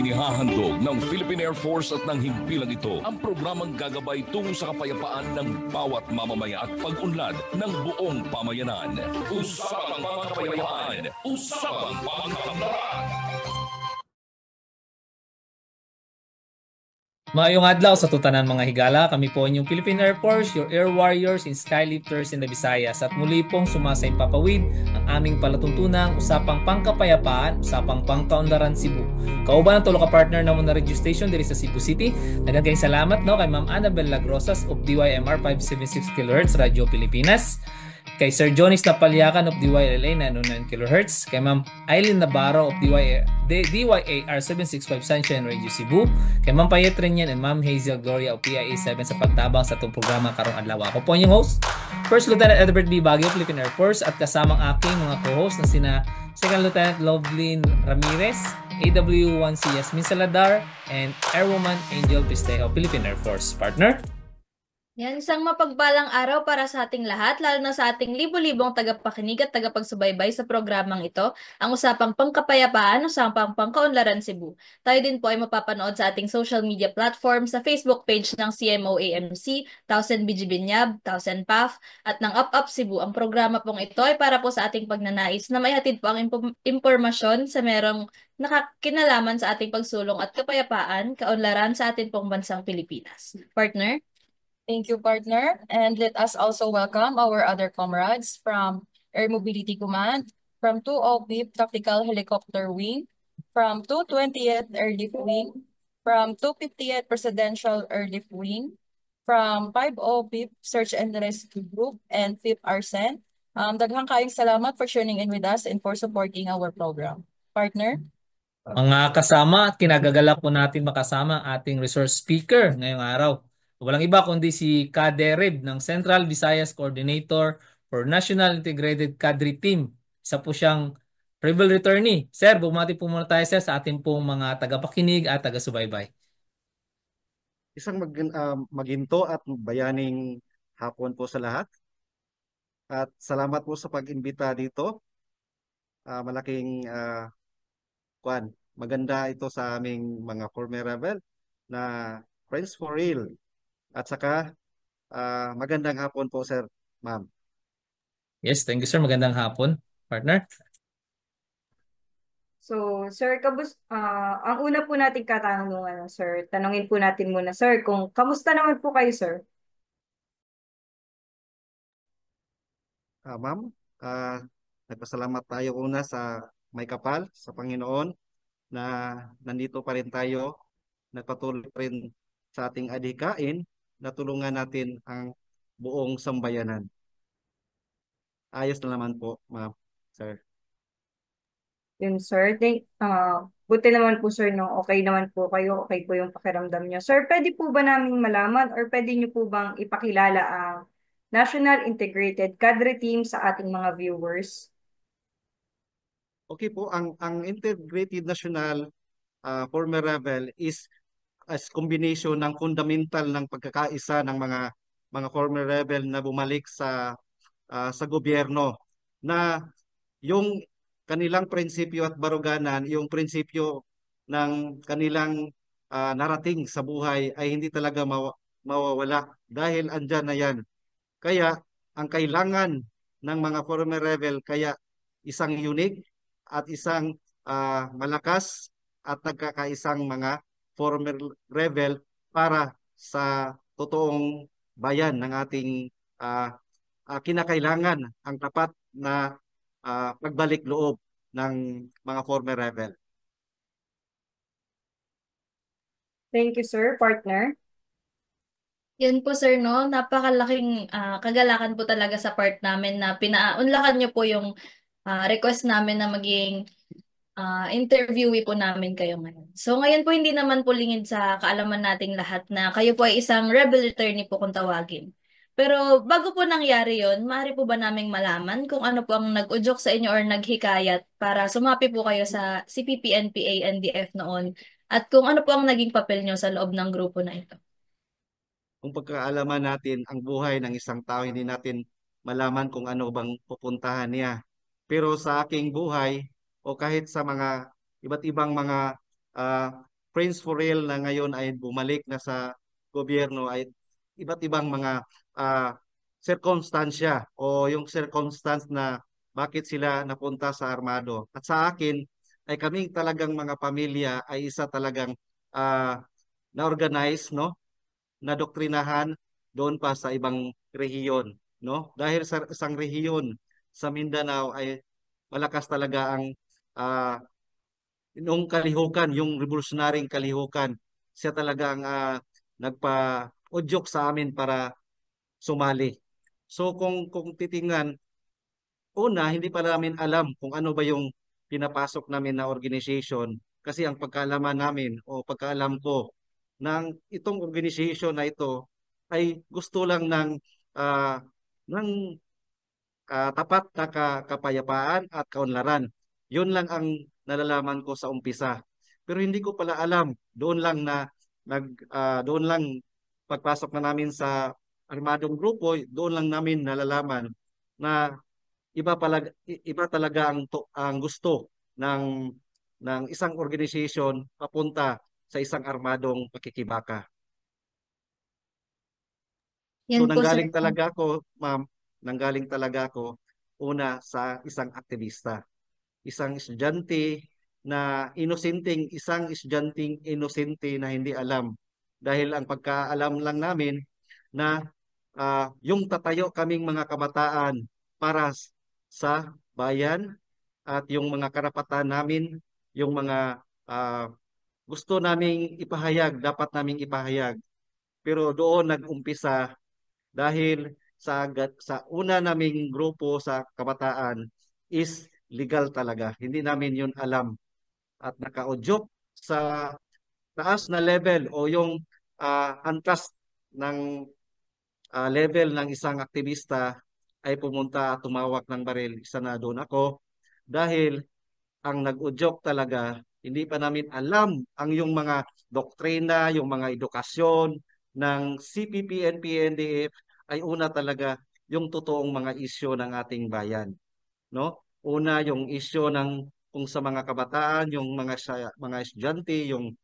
Inihahandog ng Philippine Air Force at ng himpilang ito ang programang gagabay tungo sa kapayapaan ng bawat mamamaya at pag-unlad ng buong pamayanan. Usapang Pangkapayapaan, Usapang Pangkaunlaran. Maayong adlaw sa tutanan mga higala, kami po inyong Philippine Air Force, your air warriors and skylifters in the Visayas at muli pong sumasayang papawid ang aming palatuntunang Usapang Pangkapayapaan, Usapang Pangkaunlaran Cebu. Kauban ang tulo ka partner na muna radio station diri sa Cebu City. Daghang kayong salamat no kay Ma'am Annabel Lagrosas of DYMR 576 kHz Radio Pilipinas. Kay Sir Jonis Napalyakan of DYLA 909 kHz, kay Ma'am Eileen Navarro of DYAR 765 Sunshine Radio Cebu, kay Ma'am Payet Renyan and Ma'am Hazel Gloria of PIA 7 sa pagtabang sa itong programa karong adlaw. Ako po yung host, First Lieutenant Edward B. Baguio, Philippine Air Force, at kasamang aking mga co-host na sina Second Lieutenant Lovelyn Ramirez, AW1C Yasmin Saladar, and Airwoman Angel Pistejo, Philippine Air Force. Partner? Yan, isang mapagpalang araw para sa ating lahat, lalo na sa ating libo-libong tagapakinig at tagapagsubaybay sa programang ito, ang Usapang Pangkapayapaan, Usapang Pangkaunlaran Cebu. Tayo din po ay mapapanood sa ating social media platform sa Facebook page ng CMOAMC, 1000 BG Binyab, 1000 PAF, at ng Up Cebu. Ang programa pong ito ay para po sa ating pagnanais na maihatid po ang impormasyon sa merong nakakinalaman sa ating pagsulong at kapayapaan, kaunlaran sa ating pong bansang Pilipinas. Partner? Thank you, partner. And let us also welcome our other comrades from Air Mobility Command, from 2OPIP Tactical Helicopter Wing, from 220th Airlift Wing, from 250th Presidential Airlift Wing, from 5OPIP Search and Rescue Group, and 5th ARSEN. Daghang kaayong salamat for tuning in with us and for supporting our program. Partner? Mga kasama at kinagagalak po natin makasama ang ating resource speaker ngayong araw. Walang iba kundi si Kaderib ng Central Visayas Coordinator for National Integrated Cadre Team. Isa po siyang rebel returnee. Sir, bumati po muna tayo sir sa ating pong mga tagapakinig at taga-subaybay. Isang maginto at bayaning hapon po sa lahat. At salamat po sa pag-imbita dito. Malaking maganda ito sa aming mga former rebel na Friends for Real. At saka magandang hapon po sir, ma'am. Yes, thank you sir. Magandang hapon, partner. So, sir, ang una po nating katanungan, sir, tanungin po natin muna, sir, kung kamusta naman po kayo, sir? Ma'am, nagpasalamat tayo una sa may kapal, sa Panginoon, na nandito pa rin tayo, nagpatuloy pa rin sa ating adhikain, na tulungan natin ang buong sambayanan. Ayos na naman po, ma'am, sir. Yun, sir. Buti naman po, sir, no? Okay naman po kayo. Okay po yung pakiramdam nyo. Sir, pwede po ba namin malaman or pwede nyo po bang ipakilala ang National Integrated Cadre Team sa ating mga viewers? Okay po, ang Integrated National Former Rebel is as combination ng fundamental ng pagkakaisa ng mga former rebel na bumalik sa gobyerno, na yung kanilang prinsipyo at baruganan, yung prinsipyo ng kanilang narating sa buhay ay hindi talaga mawawala dahil andyan na yan. Kaya ang kailangan ng mga former rebel, kaya isang unique at isang malakas at nagkakaisang mga former rebel para sa totoong bayan ng ating kinakailangan ang tapat na pagbalik loob ng mga former rebel. Thank you, sir. Partner? Yan po sir, no? Napakalaking kagalakan po talaga sa part namin na pinaunlakan nyo po yung request namin na maging interviewee po namin kayo ngayon. So ngayon po hindi naman po lingid sa kaalaman nating lahat na kayo po ay isang rebel returnee po kung tawagin. Pero bago po nangyari yon, maaari po ba naming malaman kung ano po ang nag-udyok sa inyo or naghikayat para sumapi po kayo sa CPP, NPA, NDF noon at kung ano po ang naging papel nyo sa loob ng grupo na ito? Kung pagkaalaman natin ang buhay ng isang tao, hindi natin malaman kung ano bang pupuntahan niya. Pero sa aking buhay o kahit sa mga iba't ibang mga Friends for Real na ngayon ay bumalik na sa gobyerno ay iba't ibang mga circumstansya o yung circumstance na bakit sila napunta sa armado. At sa akin ay kaming talagang mga pamilya ay isa talagang na-organize, no? Nadoktrinahan doon pa sa ibang rehiyon, no? Dahil sa isang rehiyon sa Mindanao ay malakas talaga ang ah, nung kalihukan, yung revolutionaryong kalihukan. Siya talaga ang nagpa-udyok sa amin para sumali. So kung titingnan, una, hindi pa namin alam kung ano ba yung pinapasok namin na organization kasi ang pagkaalaman namin o pagkaalam ko ng itong organization na ito ay gusto lang ah, ng tapat na kapayapaan at kaunlaran. Yun lang ang nalalaman ko sa umpisa. Pero hindi ko pala alam, doon lang pagpasok na namin sa armadong grupo, doon lang namin nalalaman na iba talaga ang gusto ng isang organization papunta sa isang armadong pakikibaka. So Yan po, sir. nanggaling talaga ako una sa isang aktivista, isang estudyante isang estudyanteng inosente na hindi alam. Dahil ang pagkaalam lang namin na yung tatayo kaming mga kabataan para sa bayan at yung mga karapatan namin, yung mga gusto naming ipahayag, dapat naming ipahayag. Pero doon nag-umpisa dahil sa una naming grupo sa kabataan is legal talaga. Hindi namin yun alam at nakaudyok sa taas na level o yung antas ng level ng isang aktivista ay pumunta at tumawak ng baril. Isa na doon ako dahil ang nag-udyok talaga, hindi pa namin alam ang yung mga doktrina, yung mga edukasyon ng CPP, NP, NDF ay una talaga yung totoong mga isyo ng ating bayan, no? Una yung isyo ng kung sa mga kabataan, yung mga estudyante, yung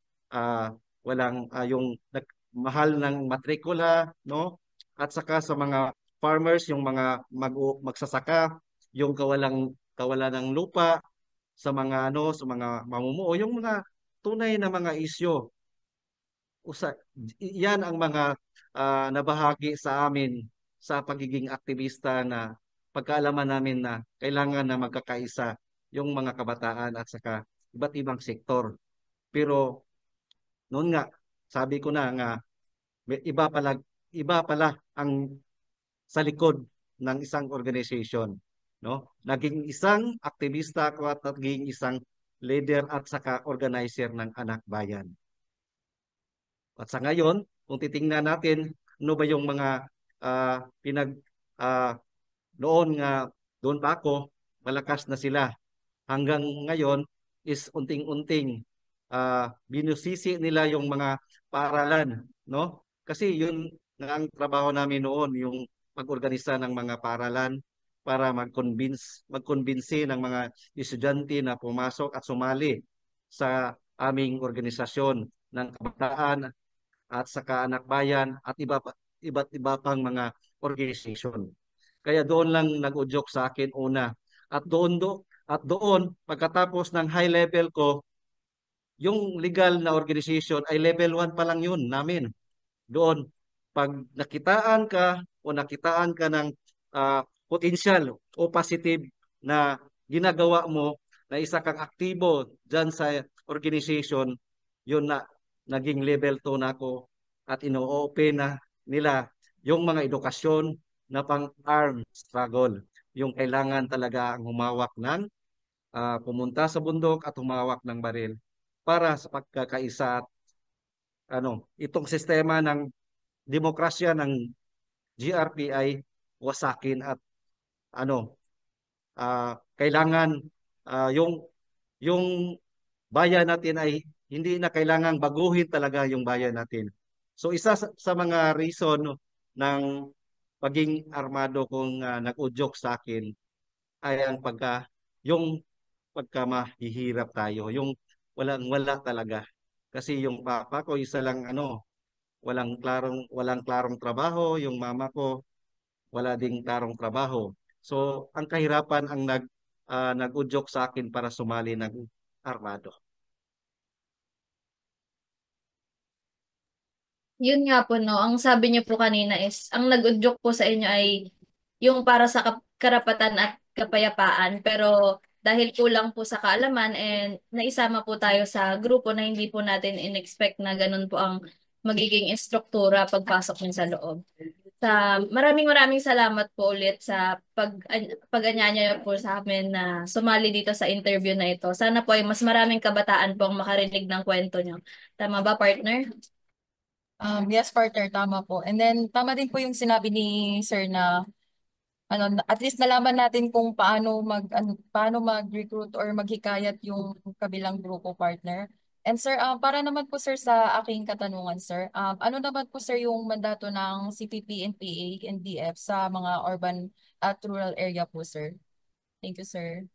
yung mahal ng matrikula, no? At saka sa mga farmers, yung mga magsasaka, yung kawalan ng lupa, sa mga mamumuo, yung mga tunay na mga isyo. Usa, yan ang mga nabahagi sa amin sa pagiging aktivista na pagkaalaman namin na kailangan na magkakaisa yung mga kabataan at saka iba't ibang sektor. Pero noon nga, sabi ko na nga, may iba pala ang sa likod ng isang organization, no? Naging isang aktivista ako at naging isang leader at saka organizer ng Anak Bayan. At sa ngayon, kung titingnan natin, ano ba yung mga pinag ah, noon nga doon pa ako, malakas na sila. Hanggang ngayon is unting-unting binusisi nila yung mga paaralan, no? Kasi yun nga ang trabaho namin noon, yung pag-organisa ng mga paaralan para magkumbinsi ng mga estudyante na pumasok at sumali sa aming organisasyon ng kabataan at saka anak bayan at iba't iba pang mga organization. Kaya doon lang nag-udyok sa akin una. At doon pagkatapos ng high level ko, yung legal na organization ay level 1 pa lang yun namin. Doon, pag nakitaan ka ng potential o positive na ginagawa mo na isa kang aktibo dyan sa organization, yun na naging level 2 na ako at ino-open na nila yung mga edukasyon na pang-armed struggle. Yung kailangan talaga ang humawak ng pumunta sa bundok at humawak ng baril para sa pagkakaisa at itong sistema ng demokrasya ng GRP ay wasakin at kailangan yung bayan natin ay hindi na kailangang baguhin talaga yung bayan natin. So isa sa mga reason ng paging armado kung nag-udyok sa akin ay yung pagka mahihirap tayo, yung walang wala talaga. Kasi yung papa ko isa lang walang klarong trabaho, yung mama ko wala ding klarong trabaho. So ang kahirapan ang nag-udyok sa akin para sumali ng armado. Yun nga po, no. Ang sabi niyo po kanina is, ang nag-udyok po sa inyo ay yung para sa karapatan at kapayapaan. Pero dahil kulang po sa kaalaman and naisama po tayo sa grupo na hindi po natin in-expect na ganun po ang magiging instruktura pagpasok niyo sa loob. Maraming salamat po ulit sa pag-anyaya po sa amin na sumali dito sa interview na ito. Sana po ay mas maraming kabataan po ang makarinig ng kwento niyo. Tama ba, partner? Yes, partner, tama po. And then, tama din po yung sinabi ni Sir na at least nalaman natin kung paano mag-recruit or maghikayat yung kabilang grupo, partner. And sir, para naman po sir sa aking katanungan, sir, ano naman po sir yung mandato ng CPP, NPA, NDF sa mga urban at rural area po, sir? Thank you, sir.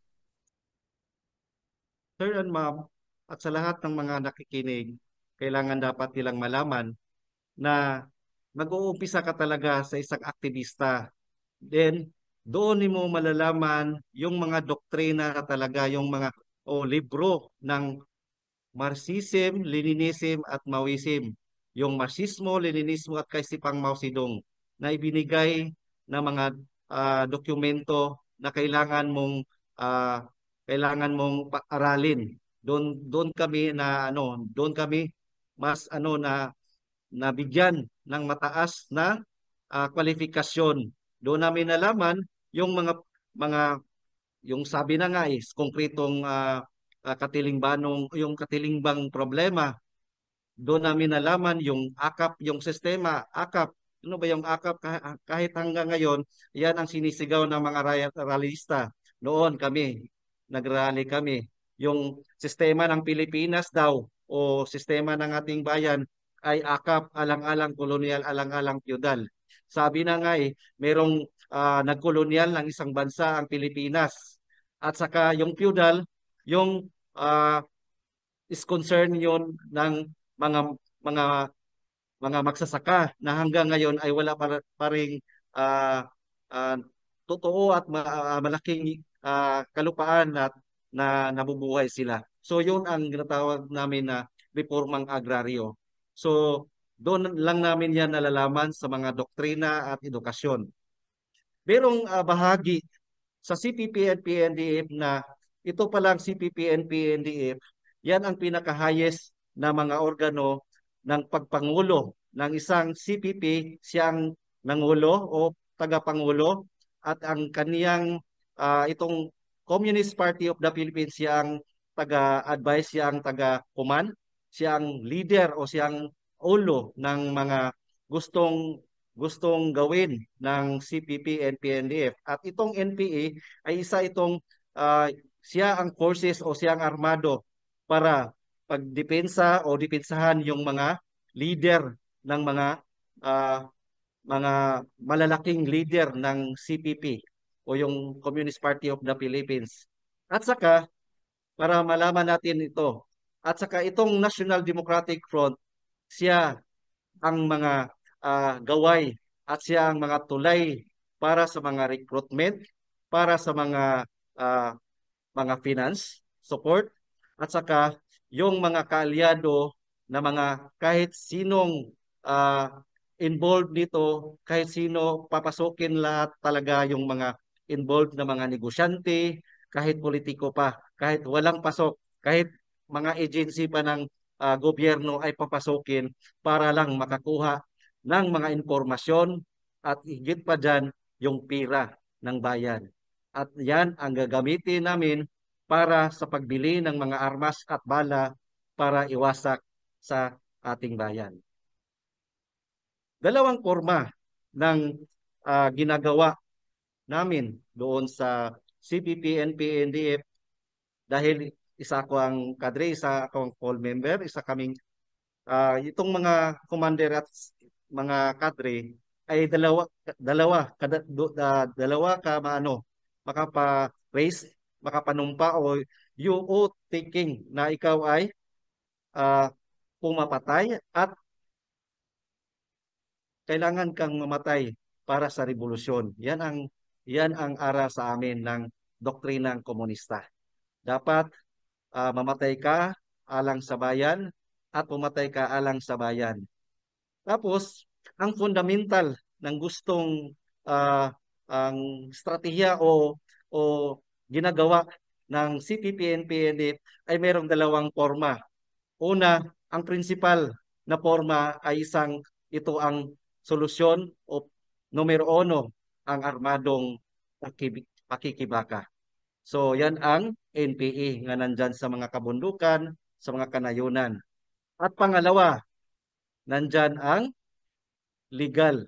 Sir and ma'am, at sa lahat ng mga nakikinig, kailangan dapat nilang malaman na mag-uumpisa ka talaga sa isang aktivista. Then, doon mo malalaman yung mga doktrina na talaga, yung mga o libro ng Marxism, Leninism at Maoism. Yung Marxismo, Leninismo at kaisipang Mao Zedong na ibinigay na mga dokumento na ah, kailangan mong aralin. Doon kami doon kami mas na nabigyan ng mataas na kwalifikasyon. Doon namin nalaman yung mga yung sabi na nga is konkretong yung katilimbang problema. Doon namin nalaman yung AKAP, yung sistema, AKAP. Ano ba yung AKAP? Kahit hanggang ngayon, yan ang sinisigaw ng mga rallyista. Noon kami, nagrally kami. Yung sistema ng Pilipinas daw o sistema ng ating bayan ay AKAP, alang-alang kolonyal, alang-alang feudal. Sabi na nga merong nagkolonyal ng isang bansa ang Pilipinas. At saka yung feudal, yung is concern yon ng mga mga mga magsasaka na hanggang ngayon ay wala pa ring ah, ah, totoo at malaking kalupaan na nabubuhay sila. So yun ang ginatawag namin na reformang agraryo. So doon lang namin yan nalalaman sa mga doktrina at edukasyon. Merong bahagi sa CPP and PNDF na ito palang CPP and PNDF, yan ang pinaka-highest na mga organo ng pagpangulo ng isang CPP, siyang nangulo o tagapangulo at ang kaniyang itong Communist Party of the Philippines siyang taga-advise, siyang taga-command, siyang leader o siyang ulo ng mga gustong gustong gawin ng CPP and PNDF. At itong NPA ay isa itong siya ang forces o siya ang armado para pagdepensa o depensahan yung mga leader ng ah, mga malalaking leader ng CPP o yung Communist Party of the Philippines. At saka, para malaman natin ito, at saka itong National Democratic Front, siya ang mga gaway at siya ang mga tulay para sa mga recruitment, para sa ah, mga finance support, at saka yung mga kaalyado na mga kahit sinong involved dito, kahit sino papasukin lahat talaga yung mga involved na mga negosyante, kahit politiko pa, kahit walang pasok, kahit mga agency pa ng gobyerno ay papasukin para lang makakuha ng mga impormasyon at higit pa dyan yung pira ng bayan. At yan ang gagamitin namin para sa pagbili ng mga armas at bala para iwasak sa ating bayan. Dalawang forma ng ginagawa namin doon sa CPP, NPA, NDF dahil isa ko ang kadre, isa ako ang full member, isa kaming itong mga commander at mga kadre ay dalawa ka makapa-race, makapanumpa o you taking na ikaw ay pumapatay at kailangan kang mamatay para sa revolusyon. Yan ang aral sa amin ng doktrinang komunista. Dapat mamatay ka alang sa bayan at pumatay ka alang sa bayan. Tapos, ang fundamental ng gustong ang estratehiya o ginagawa ng CPP-NP-NDF ay mayroong dalawang forma. Una, ang principal na forma ay ito ang solusyon o numero 1, ang armadong pakikibaka. So yan ang NPA nga nandyan sa mga kabundukan, sa mga kanayunan. At pangalawa, nandyan ang legal,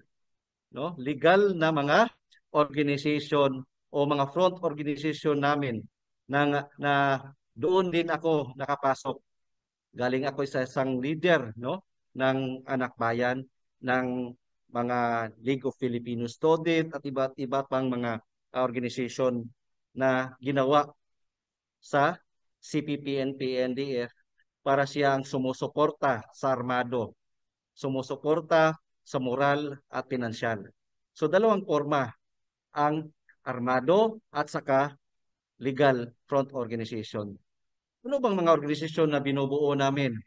no? Legal na mga organization o mga front organization namin na doon din ako nakapasok. Galing ako sa isang leader, no, ng anak bayan ng mga League of Filipino Students at iba't iba pang mga organization na ginawa sa CPP-NP-NDF para siyang sumusuporta sa armado, sumusuporta sa moral at pinansyal. So dalawang forma, ang armado at saka legal front organization. Ano bang mga organisasyon na binubuo namin?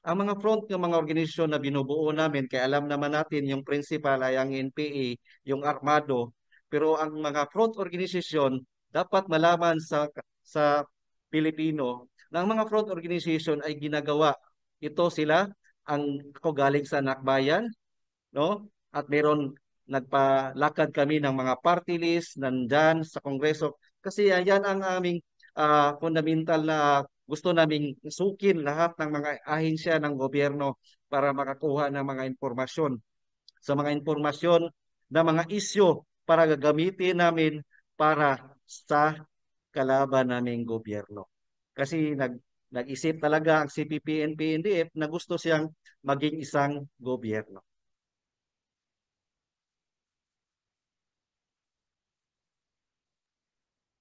Ang mga front ng mga organisasyon na binubuo namin, kaya alam naman natin yung principal ay ang NPA, yung armado, pero ang mga front organisasyon dapat malaman sa Pilipino na ang mga front organization ay ginagawa. Ito sila, ako galing sa Nakbayan, no? At meron nagpalakad kami ng mga party list nandyan sa Kongreso kasi yan ang aming fundamental na gusto naming sukin lahat ng mga ahensya ng gobyerno para makakuha ng mga impormasyon sa mga impormasyon na mga isyu para gagamitin namin para sa kalaban naming gobyerno. Kasi nag-isip talaga ang CPP-NP-NDF na gusto siyang maging isang gobyerno.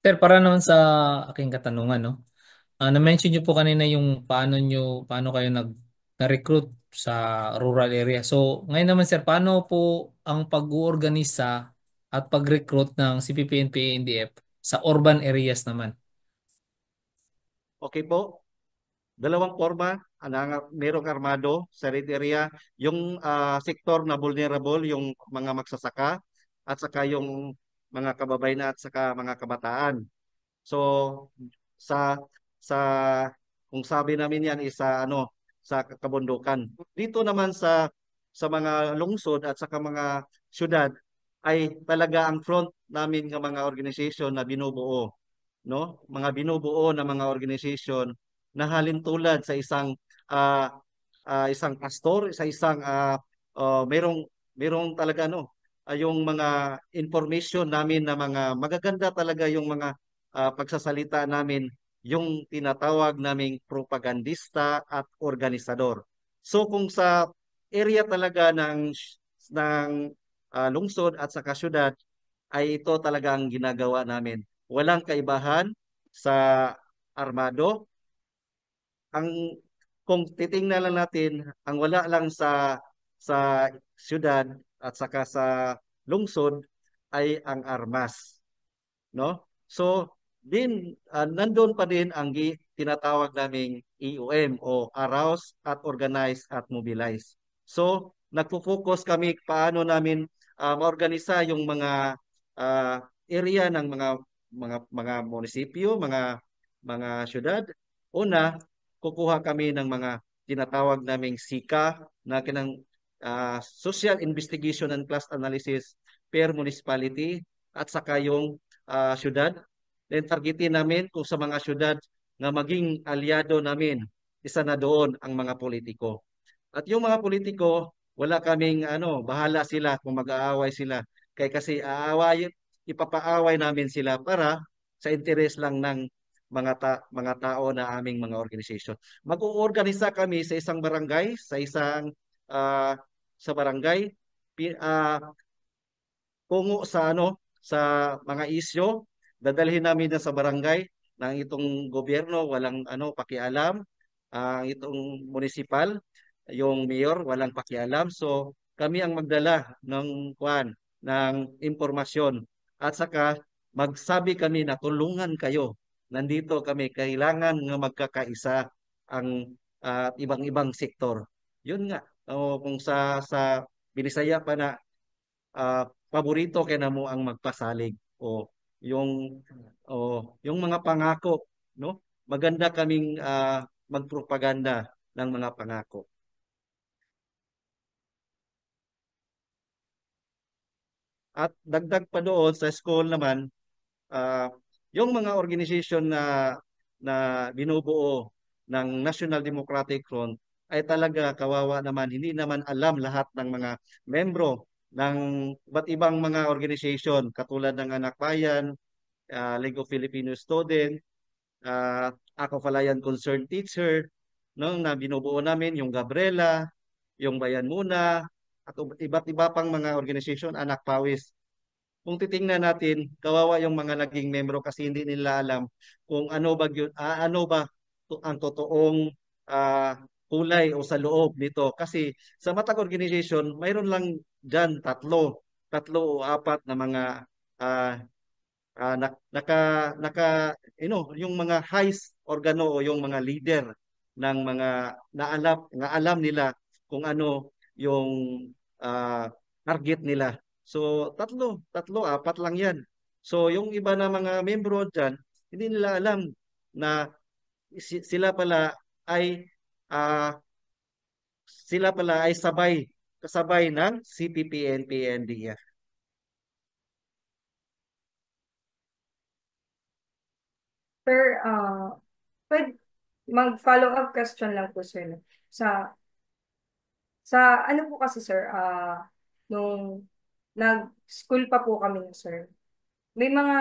Sir, para naman sa aking katanungan, no? Na-mention niyo po kanina yung paano kayo na-recruit sa rural area. So, ngayon naman sir, paano po ang pag-uorganisa at pag-recruit ng CPP-NP-NDF sa urban areas naman? Okay po, dalawang forma, merong armado sa red area, yung sektor na vulnerable, yung mga magsasaka, at saka yung mga kababayan at saka mga kabataan. So sa sa kung sabi namin yan sa kabundukan. Dito naman sa mga lungsod at saka mga syudad ay talaga ang front namin ng mga organization na binubuo, no? Mga binubuo na mga organization na halintulad sa ah, isang pastor, sa isang merong talaga yung mga information namin na mga magaganda talaga yung mga pagsasalita namin, yung tinatawag naming propagandista at organisador. So kung sa area talaga ng lungsod at saka syudad ay ito talaga ang ginagawa namin. Walang kaibahan sa armado. Kung titingnan lang natin, ang wala lang sa syudad at saka sa lungsod ay ang armas, no? So nandoon pa din ang tinatawag naming EOM o arouse at organize at mobilize. So nagfo-focus kami paano namin maorganisa yung mga area ng mga munisipyo, mga syudad. Una, kukuha kami ng mga tinatawag naming SICA na Social Investigation and Class Analysis per municipality at saka yung syudad. Then targetin namin kung sa mga syudad na maging aliado namin, isa na doon ang mga politiko. At yung mga politiko, wala kaming bahala sila kung mag-aaway sila. Kasi ipapaaway namin sila para sa interes lang ng mga tao na aming mga organization. Mag-uorganisa kami sa isang barangay, sa barangay, tungo sa mga isyo, dadalhin namin na sa barangay ng itong gobyerno, walang pakialam, itong municipal. yung mayor walang pakialam. So kami ang magdala ng ng impormasyon at saka magsabi kami na tulungan kayo. Nandito kami, kailangan nga magkakaisa ang ibang-ibang sektor. Yun nga, kung sa Binisaya pa na paborito kay namo ang magpasalig yung yung mga pangako, no? Maganda kaming magpropaganda ng mga pangako. At dagdag pa doon sa school naman, ah, yung mga organization na binubuo ng National Democratic Front ay talaga kawawa naman, hindi naman alam lahat ng mga membro ng iba't ibang mga organization katulad ng Anak Bayan, League of Filipino Students, Ako Palayan Concerned Teacher, no, na binubuo namin yung Gabriela, yung Bayan Muna, at iba't iba pang mga organization, Anak Pawis. Kung titingnan natin, kawawa yung mga naging membro kasi hindi nila alam kung ano ba ang totoong ah, kulay o sa loob nito. Kasi sa matag organization, mayroon lang dyan tatlo o apat na mga ah, ah, nak- naka naka yung mga highest organo o yung mga leader ng mga alam nila kung ano yung target nila. So apat lang 'yan. So yung iba na mga membro diyan, hindi nila alam na sila pala ay ah, kasabay ng CPP, NP, NDF. Sir, pwede mag-follow up question lang po sir. No? Sa ano po kasi sir, nung nag-school pa po kami sir, may mga,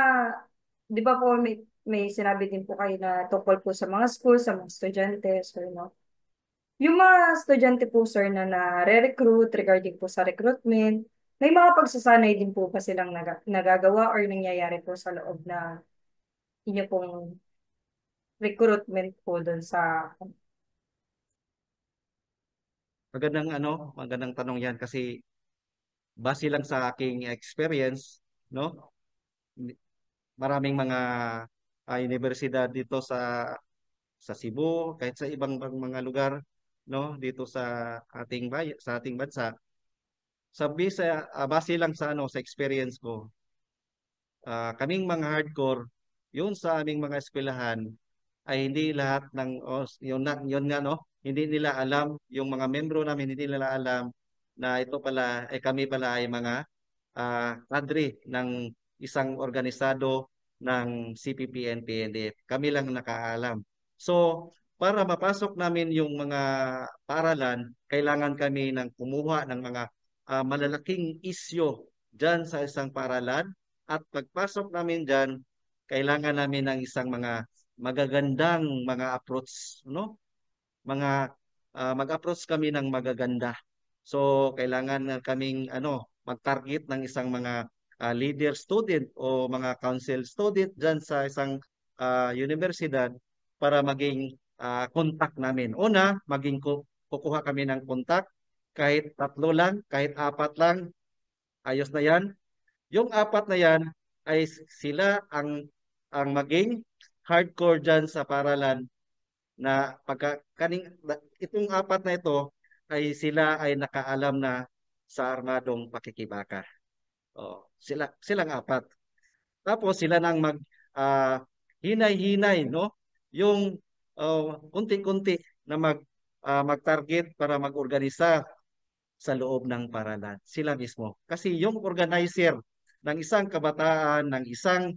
di ba po may sinabi din po kayo na tungkol po sa mga school, sa mga estudyante, sir, no? Yung mga estudyante po sir na nare-recruit regarding po sa recruitment, may mga pagsasanay din po ba silang nagagawa or nangyayari po sa loob na inyo pong recruitment po doon sa... Magandang tanong 'yan kasi base lang sa aking experience, no? Maraming mga universidad dito sa Cebu, kahit sa ibang mga lugar, no, dito sa ating bansa. Base lang sa experience ko, kaming mga hardcore, yun sa aming mga eskwelahan ay hindi lahat yun nga no, hindi nila alam, yung mga membro namin hindi nila alam na ito pala ay kami pala ay mga kadre ng isang organisado ng CPP, NP, kami lang nakaalam. So, para mapasok namin yung mga paaralan, kailangan kami ng kumuha ng mga malalaking isyo dyan sa isang paaralan. At pagpasok namin dyan, kailangan namin ng isang mga magagandang mga approach, no? Mag-approach kami ng magaganda. So, kailangan na kaming mag-target ng isang mga leader student o mga council student dyan sa isang universidad para maging contact namin. Una, kukuha kami ng contact kahit tatlo lang, kahit apat lang, ayos na yan. Yung apat na yan ay sila ang maging hardcore dyan sa paralan na itong apat na ito ay sila ay nakaalam na sa armadong pakikibaka. Silang apat. Tapos sila nang hinay-hinay, no? Yung unti-unti na mag-target para mag-organisa sa loob ng paralan. Sila mismo. Kasi yung organizer ng isang kabataan, ng isang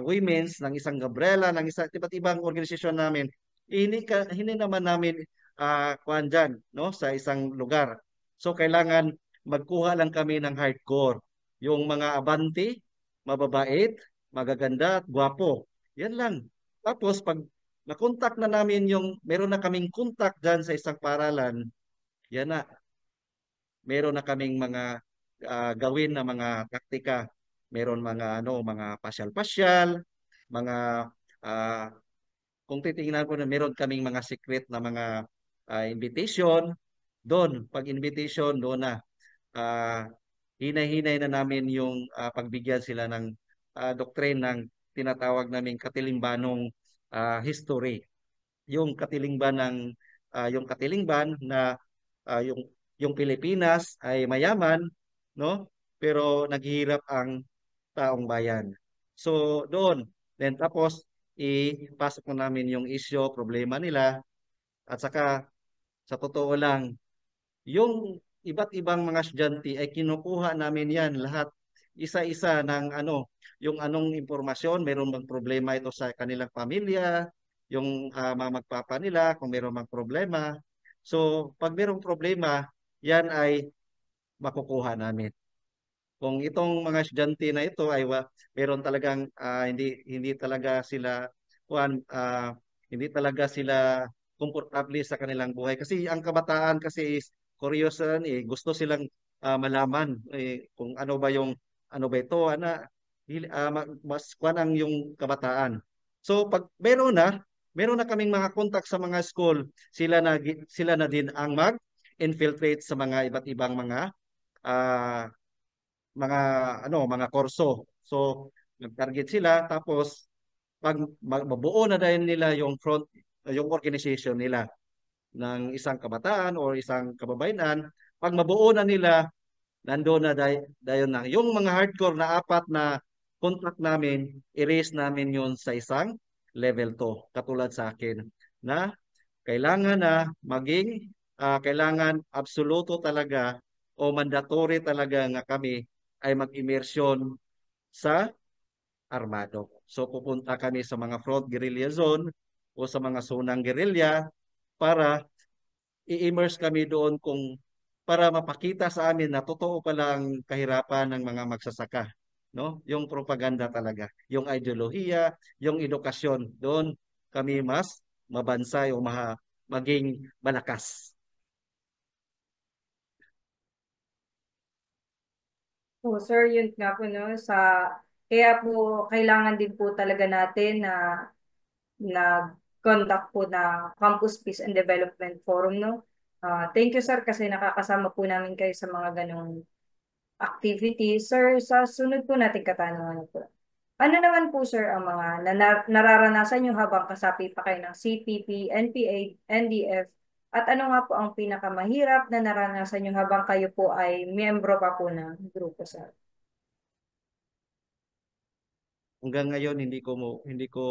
women's, ng isang Gabriela, ng isang iba't ibang organisasyon namin, hindi naman namin kuhan dyan, no? Sa isang lugar. So kailangan magkuha lang kami ng hardcore. Yung mga abante, mababait, magaganda at gwapo. Yan lang. Tapos pag na-contact na namin meron na kaming contact dyan sa isang paralan, yan na. Meron na kaming mga gawin na mga taktika. Meron mga pasyal-pasyal, mga kung titingnan ko na meron kaming mga secret na mga invitation doon, pag invitation, doon na. Ah, hinay-hinay na namin yung pagbigyan sila ng doctrine ng tinatawag naming katilimbanong history. Yung katilingban ng yung katilingban na yung Pilipinas ay mayaman, no? Pero naghihirap ang taong bayan. So doon, then tapos ipasok na namin yung issue, problema nila at saka sa totoo lang yung iba't ibang mga estudyante ay kinukuha namin yan lahat isa-isa ng yung anong impormasyon, meron bang problema ito sa kanilang pamilya, yung mga magpapa nila, kung meron bang problema. So, pag merong problema, yan ay makukuha namin. Kung itong mga estudyante na ito ay meron talagang hindi talaga sila hindi talaga sila komportable sa kanilang buhay kasi ang kabataan kasi is curious gusto silang malaman kung ano ba ito mas kuan ang yung kabataan. So pag meron na kaming mga contact sa mga school, sila na din ang mag-infiltrate sa mga iba't ibang ah, mga kurso. So, nag-target sila tapos pag mabuo na dahil nila yung organization nila ng isang kabataan o isang kababayan, pag mabuo na nila, nandoon na dayon na. Yung mga hardcore na apat na contract namin, erase namin yun sa isang level 2, katulad sa akin, na kailangan na kailangan absoluto talaga o mandatory talaga nga kami ay mag-immersyon sa armado. So pupunta kami sa mga front guerrilla zone o sa mga zonang guerrilla para i-immerse kami doon para mapakita sa amin na totoo palang kahirapan ng mga magsasaka. No? Yung propaganda talaga, yung ideolohiya, yung edukasyon, doon kami mas mabansay o maging malakas. So, sir, yun nga po, no, kaya po, kailangan din po talaga natin na nag-conduct po ng Campus Peace and Development Forum, no? Thank you, sir, kasi nakakasama po namin kayo sa mga ganong activities. Sir, sa sunod po nating katanungan po. Ano naman po, sir, ang mga nararanasan nyo habang kasapi pa kayo ng CPP, NPA, NDF, at ano nga po ang pinakamahirap na naranasan nyo habang kayo po ay miyembro pa po ng grupo, sir? Hanggang ngayon hindi ko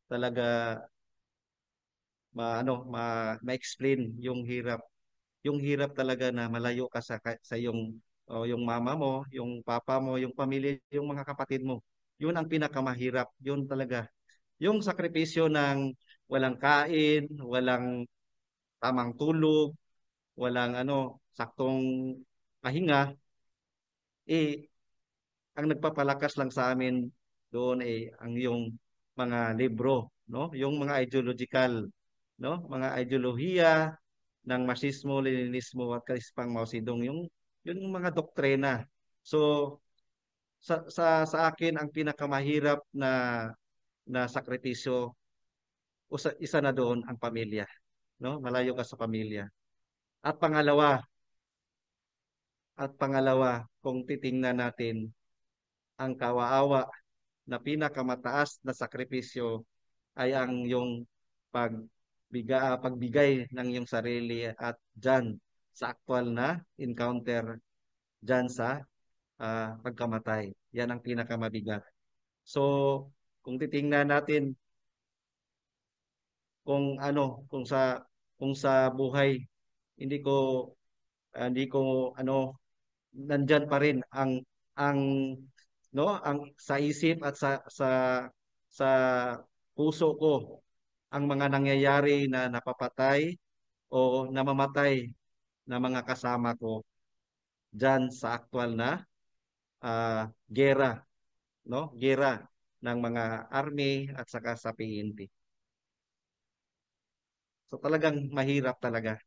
talaga ma-explain yung hirap talaga na malayo ka sa yung mama mo, yung papa mo, yung pamilya, yung mga kapatid mo. Yun ang pinakamahirap. Yun talaga. Yung sakripisyo ng walang kain, walang tamang tulog, walang saktong pahinga, eh ang nagpapalakas lang sa amin doon ang yung mga libro, no? Yung mga ideological, no? Mga ideolohiya ng Marxismo, Leninismo at Kalispang Mao Zedong, yung mga doktrina. So sa akin ang pinakamahirap na sakripisyo isa na doon ang pamilya, no? Malayo ka sa pamilya. At pangalawa, kung titingnan natin ang kawaawa na pinakamataas na sakripisyo ay ang yung pagbigay ng iyong sarili at dyan sa aktual na encounter dyan sa pagkamatay. Yan ang pinakamabigat. So, kung titingnan natin kung sa buhay hindi ko nandyan pa rin ang sa isip at sa puso ko ang mga nangyayari na napapatay o namamatay na mga kasama ko diyan sa aktual na gera, no? Gera ng mga army at saka sa PNP. So talagang mahirap talaga.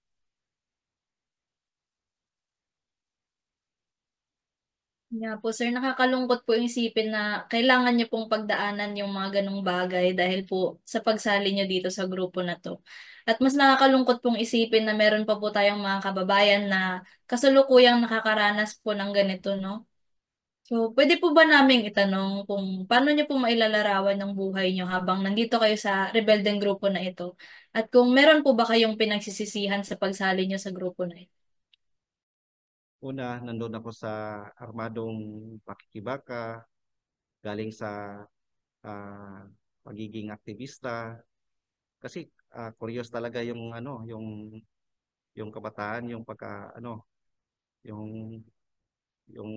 Nga po sir, nakakalungkot po isipin na kailangan niyo pong pagdaanan yung mga ganong bagay dahil po sa pagsali niyo dito sa grupo na to. At mas nakakalungkot pong isipin na meron pa po tayong mga kababayan na kasalukuyang nakakaranas po ng ganito, no? So, pwede po ba naming itanong kung paano niyo po mailalarawan ng buhay niyo habang nandito kayo sa rebeldeng grupo na ito? At kung meron po ba kayong pinagsisisihan sa pagsali niyo sa grupo na ito? Una, nandun ako sa armadong pakikibaka, galing sa ah, pagiging aktivista. Kasi curious talaga yung yung kabataan, yung yung yung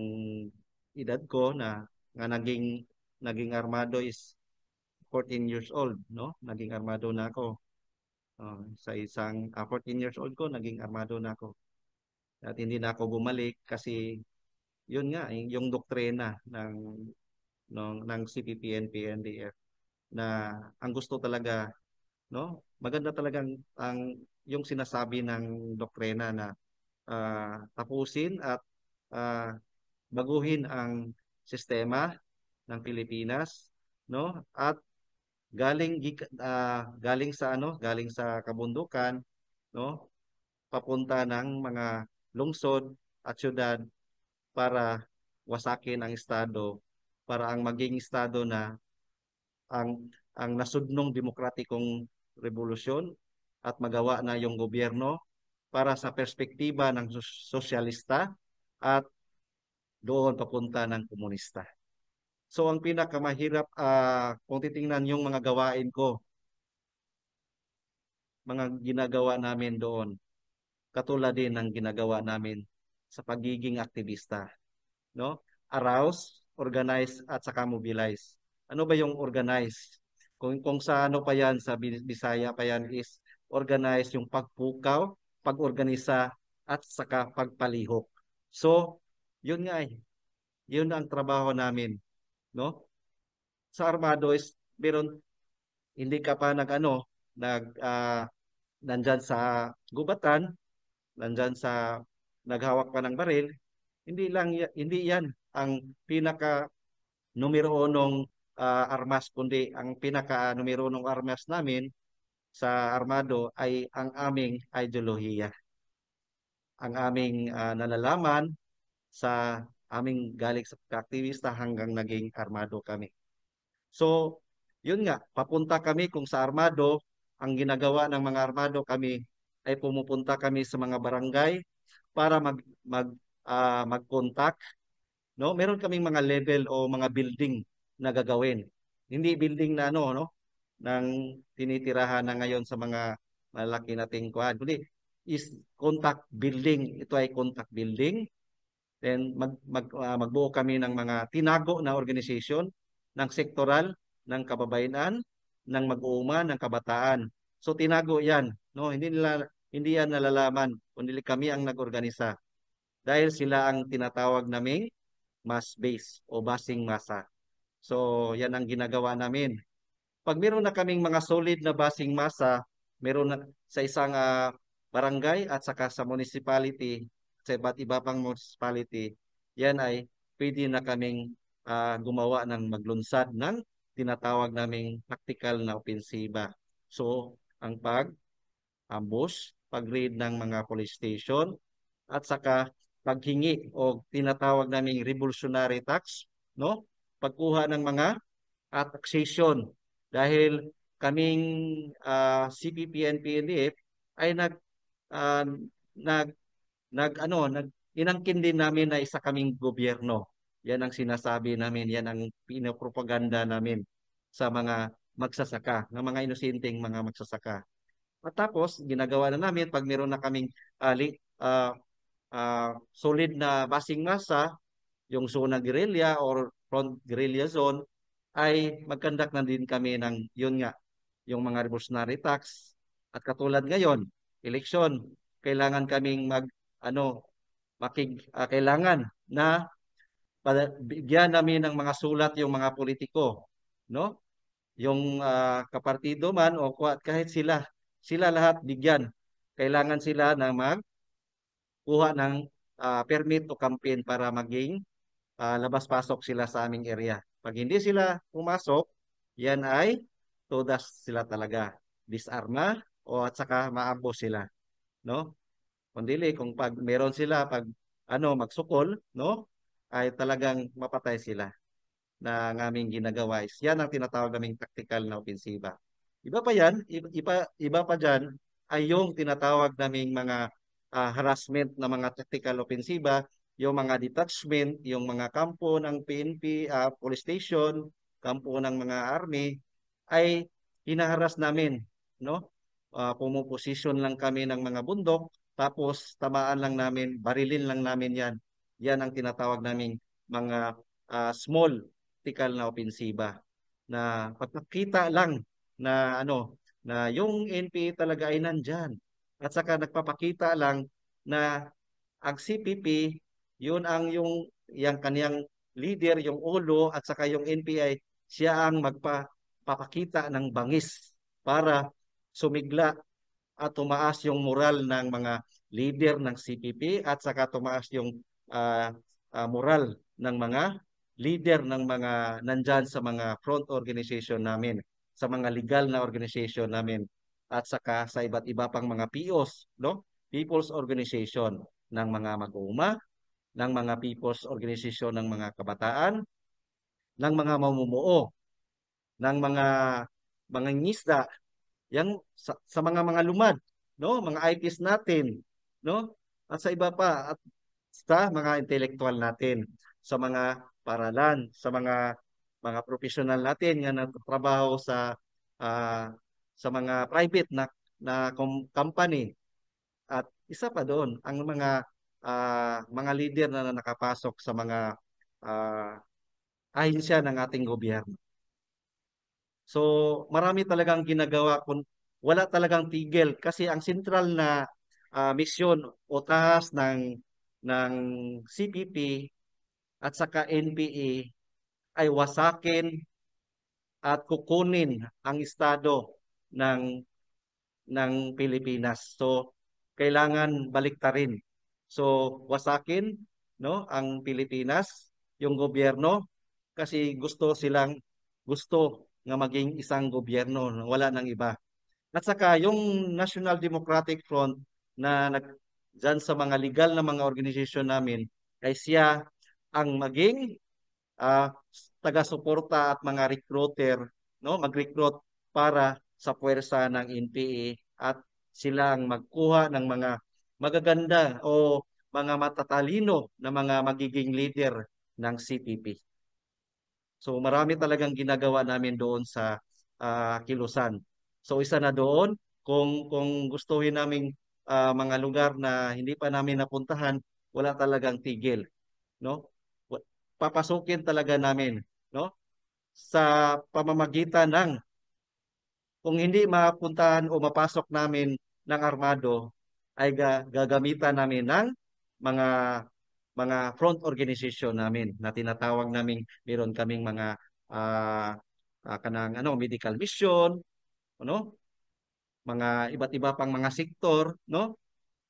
edad ko na nga naging armado is 14 years old, no? Naging armado na ako. Sa 14 years old ko, naging armado na ako. At hindi na ako bumalik kasi yun nga, yung doktrina ng CPP-NP-NDF na ang gusto talaga, no? Maganda talagang yung sinasabi ng doktrina na tapusin at ah, baguhin ang sistema ng Pilipinas, no? At galing sa kabundukan, no? Papunta ng mga lungsod at syudad para wasakin ang estado, para ang maging estado na ang nasudnong demokratikong revolusyon at magawa na yung gobyerno para sa perspektiba ng sosyalista at doon papunta ng komunista. So ang pinakamahirap kung titingnan yung mga gawain ko, mga ginagawa namin doon, katulad din ng ginagawa namin sa pagiging aktivista, no? Arouse, organize at saka mobilize. Ano ba yung organize? Kung sa ano pa yan, sa Bisaya pa yan is organize yung pagpukaw, pag-organisa at saka pagpalihok. So, yun nga yun ang trabaho namin, no? Sa armado is meron hindi ka pa nandyan sa gubatan, nandyan sa naghawak pa ng baril, hindi yan ang pinaka numero unong armas, kundi ang pinaka numero unong armas namin sa armado ay ang aming ideolohiya, ang aming nalalaman sa aming galing sa aktivista hanggang naging armado kami. So, yun nga, papunta kami kung sa armado, ang ginagawa ng mga armado kami ay pumupunta kami sa mga barangay para mag-contact, no? Meron kaming mga level o mga building na gagawin. Hindi building na no, ng tinitirahan na ngayon sa mga malaki nating kuan, kundi is contact building. Ito ay contact building. Then magbuo kami ng mga tinago na organization ng sektoral, ng kababayenan, ng mag-uuma, ng kabataan. So tinago 'yan, no? Hindi yan nalalaman, kundi kami ang nag-organisa. Dahil sila ang tinatawag naming mass base o basing masa. So yan ang ginagawa namin. Pag meron na kaming mga solid na basing masa, meron na sa isang barangay at saka sa municipality, sa iba't iba pang municipality, yan ay pwede na kaming gumawa ng maglunsad ng tinatawag naming tactical na opensiba. So, ang pag-ambush, pag-raid ng mga police station, at saka paghingi o tinatawag naming revolutionary tax, no? Pagkuha ng mga taxation dahil kaming CPP-NP-NDF ay ah, nag inangkin din namin na isa kaming gobyerno. Yan ang sinasabi namin, yan ang pinapropaganda namin sa mga magsasaka, ng mga inosenteng mga magsasaka. At tapos, ginagawa na namin pag meron na kaming solid na basing masa, yung zona guerrilla or front guerrilla zone, ay magkandak na din kami ng yun nga, yung mga revolutionary tax. At katulad ngayon, eleksyon, kailangan kaming kailangan na bigyan namin ng mga sulat yung mga politiko, no? Yung kapartido man o kahit sila lahat bigyan. Kailangan sila na magkuha ng permit o campaign para maging labas-pasok sila sa aming area. Pag hindi sila pumasok, yan ay todas sila talaga. Disarma o at saka maambo sila, no? Kundi kung pag meron sila pag magsukol, no? Ay talagang mapatay sila na ng aming ginagawa. Yan ang tinatawag naming tactical na opensiba. Iba pa yan, iba pa dyan ay yung tinatawag naming mga harassment na mga tactical opensiba, yung mga detachment, yung mga kampo ng PNP, police station, kampo ng mga army, ay hinaharas namin, no? Pumuposisyon lang kami ng mga bundok, tapos tamaan lang namin, barilin lang namin yan. Yan ang tinatawag naming mga small tactical na opensiba na pagpakita lang na na yung NPA talaga ay nandyan. At saka nagpapakita lang na ang CPP, yun ang yung kaniyang leader, yung ulo, at saka yung NPA, siya ang magpapakita ng bangis para sumigla at tumaas yung moral ng mga leader ng CPP at saka tumaas yung moral ng mga leader ng mga nandyan sa mga front organization namin, sa mga legal na organization namin, at saka sa iba't iba pang mga POs, no? People's Organization ng mga mag-uuma, ng mga People's Organization ng mga kabataan, ng mga mamumuo, ng mga ngisda, sa mga lumad, no? Mga IPs natin, no? At sa iba pa, at sa mga intellectual natin, sa mga paralan, sa mga professional natin nga nagtatrabaho sa mga private na company. At isa pa doon ang mga leader na nakapasok sa mga ahensya ng ating gobyerno. So marami talagang ginagawa kung wala talagang tigil kasi ang sentral na misyon o tahas ng CPP at saka NPA ay wasakin at kukunin ang estado ng Pilipinas. So kailangan baliktarin. So wasakin, no, ang Pilipinas, yung gobyerno kasi gusto nga maging isang gobyerno, wala nang iba. At saka yung National Democratic Front na dyan sa mga legal na mga organisasyon namin ay siya ang maging taga-suporta at mga recruiter, no, mag-recruit para sa puwersa ng NPA at sila ang magkuha ng mga magaganda o mga matatalino na mga magiging leader ng CPP. So marami talagang ginagawa namin doon sa Kilusan. So isa na doon, kung gustuhin naming mga lugar na hindi pa namin napuntahan, wala talagang tigil, no? Papasukin talaga namin, no? Sa pamamagitan ng kung hindi mapuntahan o mapasok namin ng armado, ay gagamitan namin ng mga front organization namin na tinatawag naming meron kaming mga medical mission, mga iba't iba pang mga sektor, no?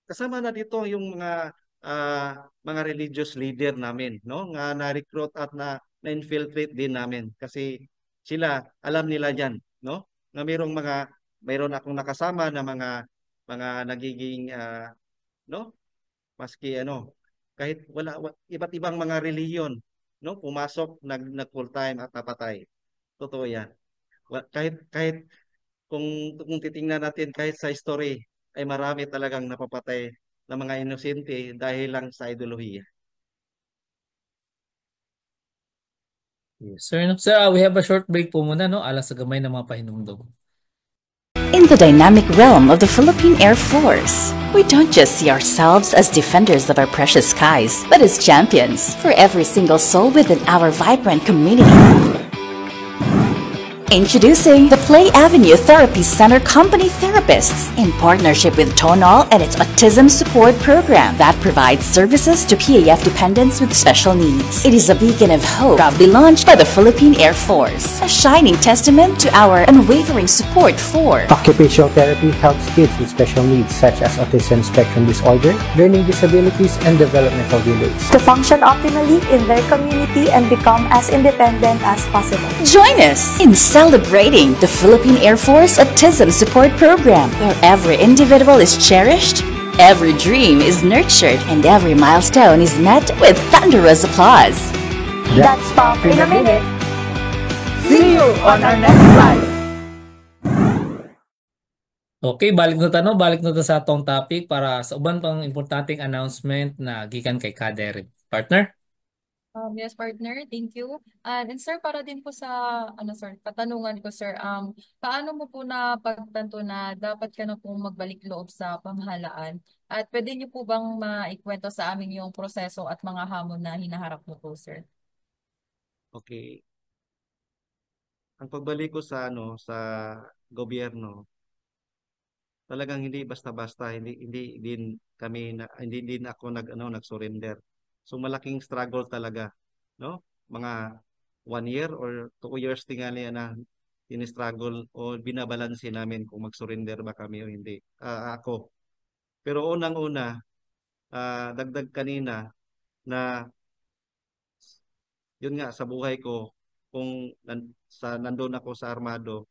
Kasama na dito yung mga religious leader namin, no? Nga na-recruit at na-infiltrate din namin kasi sila alam nila yan, no? Nga mayroon akong nakasama na mga nagiging no? Maski kahit iba't ibang mga reliyon, no? Pumasok, nag full time at napatay. Totoo 'yan. Kahit kung titingnan natin kahit sa history ay marami talagang napapatay na mga inosente dahil lang sa ideolohiya. Sir, we have a short break po muna, no? Alang sa gamay ng mga pahinumdog. In the dynamic realm of the Philippine Air Force, we don't just see ourselves as defenders of our precious skies, but as champions for every single soul within our vibrant community. Introducing the Play Avenue Therapy Center Company Therapists in partnership with Tonal and its Autism Support Program that provides services to PAF dependents with special needs. It is a beacon of hope proudly launched by the Philippine Air Force, a shining testament to our unwavering support for Occupational therapy helps kids with special needs such as autism spectrum disorder, learning disabilities, and developmental delays. to function optimally in their community and become as independent as possible. Join us in celebrating the Philippine Air Force Autism Support Program, where every individual is cherished, every dream is nurtured, and every milestone is met with thunderous applause. That's PAF in a minute. See you on our next slide. Okay, balik na ta sa atong topic para sa uban pang importanteng announcement na gikan kay Kader. Partner? Yes, partner, thank you. And sir, para din po sa sir, katanungan ko sir, paano mo po na pagtanto na dapat ka na pong magbalik loob sa pamahalaan? At pwede niyo po bang maikwento sa amin yung proseso at mga hamon na hinaharap mo po, sir? Okay. Ang pagbalik ko sa sa gobyerno, talagang hindi basta-basta, hindi din ako nag-surrender. So malaking struggle talaga, no? Mga 1 year or 2 years tingali na ini-struggle o binabalanse namin kung mag-surrender ba kami o hindi. Ako. Pero unang-una, dagdag kanina na yun nga sa buhay ko kung nandun ako sa armado,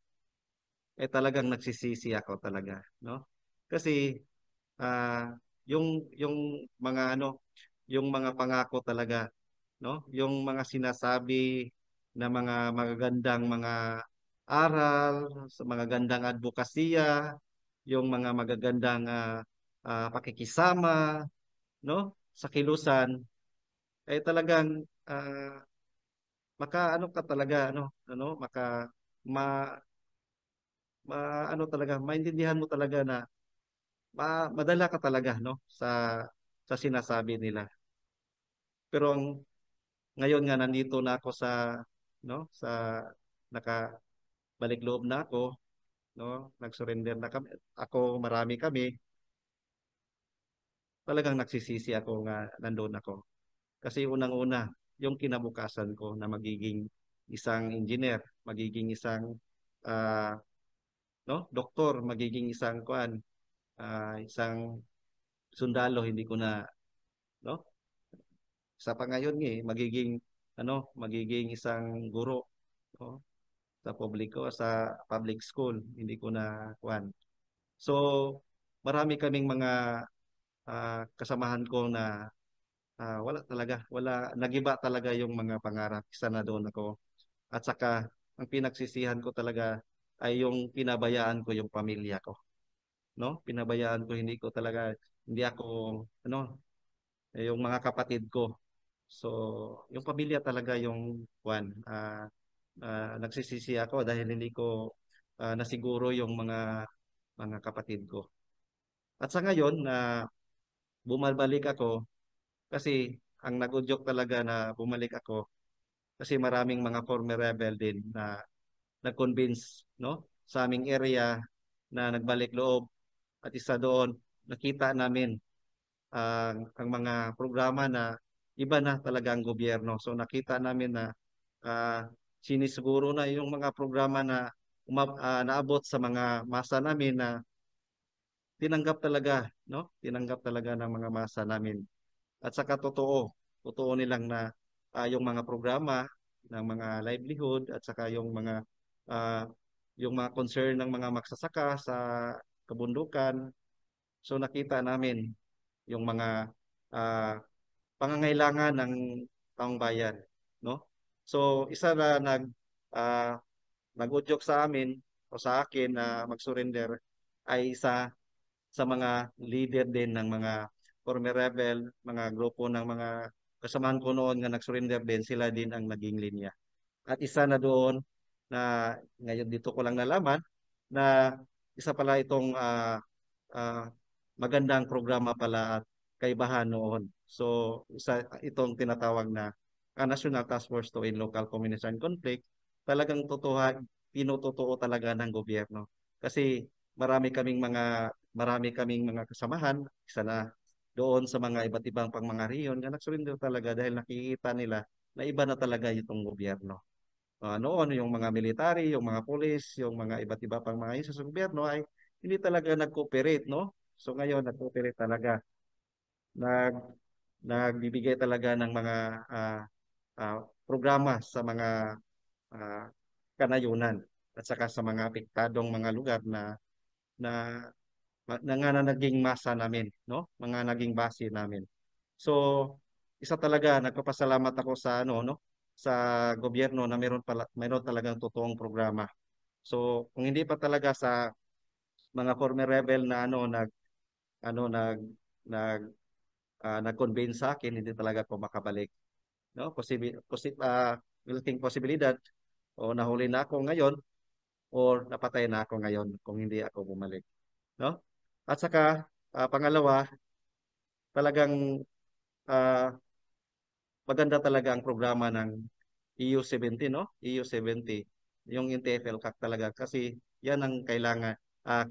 talagang nagsisisi ako talaga, no? Kasi yung mga yung mga pangako talaga, no? Yung mga sinasabi na mga magagandang mga aral, sa mga gandang advokasya, yung mga magagandang pakikisama, no? Sa kilusan talagang ka talaga maka ma talaga maintindihan mo talaga na madala ka talaga sa sinasabi nila. Pero ngayon nga nandito na ako sa nakabalik loob na ako, nag-surrender na kami. Marami kami. Talagang nagsisisi ako nga nandoon ako. Kasi unang-una, yung kinabukasan ko na magiging isang engineer, magiging isang doktor, magiging isang isang sundalo, hindi ko na sa pangayon magiging isang guro sa public school, hindi ko na So marami kaming mga kasamahan ko na nagiba talaga yung mga pangarap. Isa na doon ako. At saka ang pinagsisihan ko talaga ay yung pinabayaan ko yung pamilya ko. No? Pinabayaan ko, hindi ako yung mga kapatid ko. So, yung pamilya talaga yung nagsisisi ako dahil hindi ko nasiguro yung mga kapatid ko. At sa ngayon na bumabalik ako, kasi ang nag-udyok talaga na bumalik ako kasi maraming mga former rebel din na nag-convince sa aming area na nagbalik loob. At isa doon, nakita namin ang mga programa na iba na talaga ang gobyerno. So nakita namin na sinisiguro na yung mga programa na naabot sa mga masa namin na tinanggap talaga ng mga masa namin. At saka totoo nilang na yung mga programa ng mga livelihood at saka yung mga concern ng mga magsasaka sa kabundukan. So nakita namin yung mga pangangailangan ng taong bayan, no? So isa na nag-udyok sa amin o sa akin na mag-surrender ay isa sa mga leader din ng mga former rebel, mga grupo ng mga kasamahan ko noon nga nag-surrender din, sila din ang naging linya. At isa na doon na ngayon dito ko lang nalaman na isa pala itong magandang programa pala at kaibahan noon. So isa itong tinatawag na National Task Force to End Local Communities and Conflict. Talagang tinutotoo talaga ng gobyerno. Kasi marami kaming mga kasamahan, isa na doon sa mga iba't ibang pang mga rehiyon na nagsurrender talaga dahil nakikita nila na iba na talaga itong gobyerno. Noon, yung mga military, yung mga pulis, yung mga iba't iba pang mga isa sa gobyerno ay hindi talaga nag-cooperate, no? So ngayon, nag-cooperate talaga. Nag, nagbibigay talaga ng mga programa sa mga ah, kanayunan at saka sa mga apektadong mga lugar na, nga na naging masa namin, no? Mga naging base namin. So, isa talaga nagpapasalamat ako sa ano, no? Sa gobyerno na meron talagang totoong programa. So, kung hindi pa talaga sa mga former rebel na ano nag nag nag-convince sa akin, hindi talaga ako makabalik, no? Malaking posibilidad o nahuli na ako ngayon or napatay na ako ngayon kung hindi ako bumalik, no? At saka pangalawa, talagang ah, maganda talaga ang programa ng EU-70, no? EU-70, yung NTF-ELCAC talaga kasi yan ang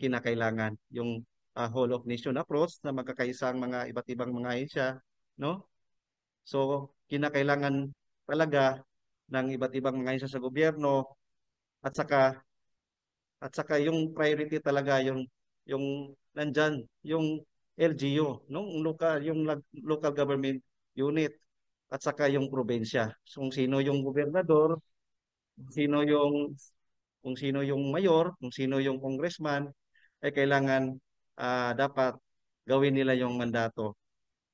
kinakailangan, yung whole of nation approach na magkakaisang mga iba't ibang mga ahensya, no? So, kinakailangan talaga ng iba't ibang mga ahensya sa gobyerno at saka yung priority talaga yung nandyan, yung LGU, no? Local government unit at saka yung probensya. So, kung sino yung gobernador, sino yung kung sino yung mayor, kung sino yung congressman, ay kailangan dapat gawin nila yung mandato.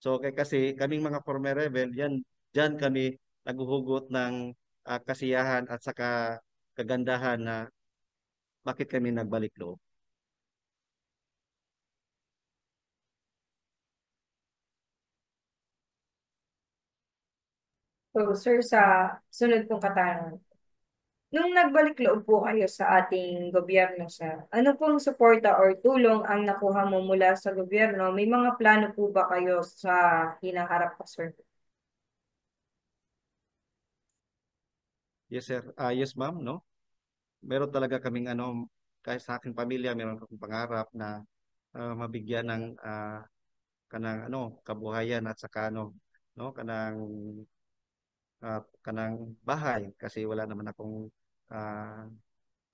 So kasi kaming mga former rebel, diyan kami naghuhugot ng kasiyahan at saka kagandahan na bakit kami nagbalik loob. So, sir, sa sunod pong katanungan, nung nagbalik loob po kayo sa ating gobyerno, sir, ano pong suporta or tulong ang nakuha mo mula sa gobyerno? May mga plano po ba kayo sa hinaharap pa, sir? Yes sir, yes ma'am, no? Meron talaga kaming kahit sa aking pamilya, meron akong pangarap na mabigyan ng kanang kabuhayan at saka no, kanang bahay kasi wala naman akong ah,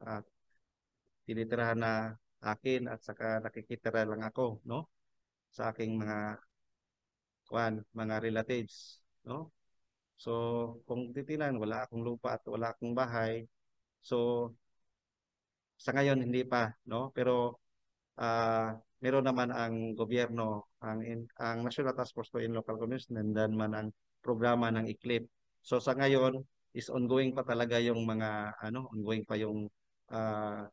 ah, tinitirahan na akin at saka nakikitira lang ako, no, sa aking mga relatives, no. So kung titinan, wala akong lupa at wala akong bahay. So sa ngayon hindi pa, no, pero meron naman ang gobyerno, ang National Task Force in Local Communities, nandan man ang programa ng ICLIP. So sa ngayon is ongoing pa talaga yung ongoing pa yung ah,